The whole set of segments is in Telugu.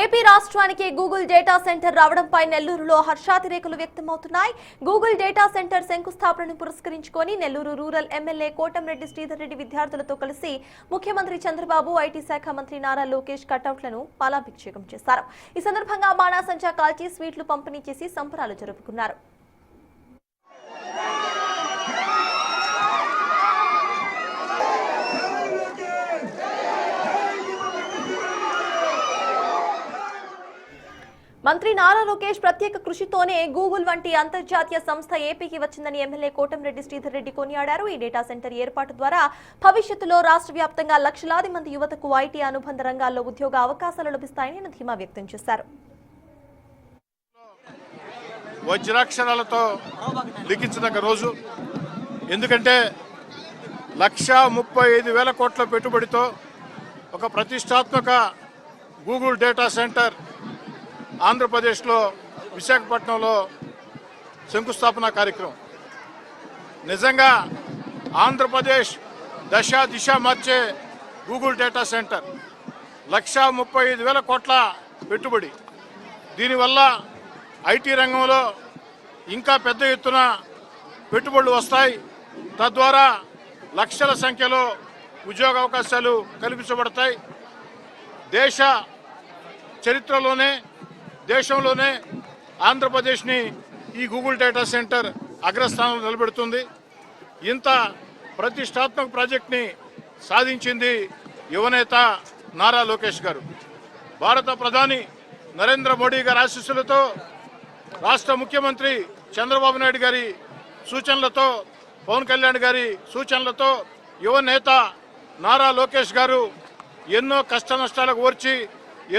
ఏపీ రాష్ట్రానికి గూగుల్ డేటా సెంటర్ రావడంపై నెల్లూరులో హర్షాతిరేకులు వ్యక్తమవుతున్నాయి. గూగుల్ డేటా సెంటర్ శంకుస్థాపనను పురస్కరించుకొని నెల్లూరు రూరల్ ఎమ్మెల్యే కోటంరెడ్డి శ్రీధర్ రెడ్డి విద్యార్థులతో కలిసి ముఖ్యమంత్రి చంద్రబాబు, ఐటీ శాఖ మంత్రి నారా లోకేష్ కటౌట్లను పాలాభిషేకం చేశారు. ఈ సందర్భంగా బాణాసంచా కాల్చి స్వీట్లు పంపిణీ చేసి సంబరాలు జరుపుకున్నారు. మంత్రి నారా లోకేష్ ప్రత్యేక కృషితోనే గూగుల్ వంటి అంతర్జాతీయ సంస్థ ఏపీకి వచ్చిందని ఎమ్మెల్యే కోటంరెడ్డి శ్రీధర్ రెడ్డి కొనియాడారు. ఈ డేటా సెంటర్ ఏర్పాటు ద్వారా భవిష్యత్తులో రాష్ట్ర వ్యాప్తంగా లక్షలాది మంది యువతకు ఐటీ అనుబంధ రంగాల్లో ఉద్యోగ అవకాశాలు లభిస్తాయని ధీమా వ్యక్తం చేశారు. వజ్రాక్షరాలతో లిఖించదగ్గ రోజు, ఎందుకంటే 1,35,000 కోట్ల పెట్టుబడితో ఒక ప్రతిష్టాత్మక గూగుల్ డేటా సెంటర్ ఆంధ్రప్రదేశ్లో విశాఖపట్నంలో శంకుస్థాపన కార్యక్రమం నిజంగా ఆంధ్రప్రదేశ్ దిశ మార్చే గూగుల్ డేటా సెంటర్ 1,35,000 కోట్ల పెట్టుబడి. దీనివల్ల ఐటీ రంగంలో ఇంకా పెద్ద ఎత్తున పెట్టుబడులు వస్తాయి. తద్వారా లక్షల సంఖ్యలో ఉద్యోగ అవకాశాలు కల్పించబడతాయి. దేశ చరిత్రలోనే దేశంలోనే ఆంధ్రప్రదేశ్ని ఈ గూగుల్ డేటా సెంటర్ అగ్రస్థానంలో నిలబెడుతుంది. ఇంత ప్రతిష్టాత్మక ప్రాజెక్ట్ని సాధించింది యువనేత నారా లోకేష్ గారు. భారత ప్రధాని నరేంద్ర మోడీ గారి ఆశీస్సులతో, రాష్ట్ర ముఖ్యమంత్రి చంద్రబాబు నాయుడు గారి సూచనలతో, పవన్ కళ్యాణ్ గారి సూచనలతో యువనేత నారా లోకేష్ గారు ఎన్నో కష్ట నష్టాలకు ఓర్చి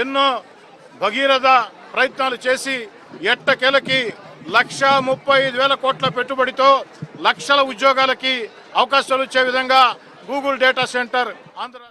ఎన్నో భగీరథ ప్రయత్నాలు చేసి ఎట్టకేలకి 1,35,000 కోట్ల పెట్టుబడితో లక్షల ఉద్యోగాలకి అవకాశాలు ఇచ్చే విధంగా గూగుల్ డేటా సెంటర్ ఆంధ్ర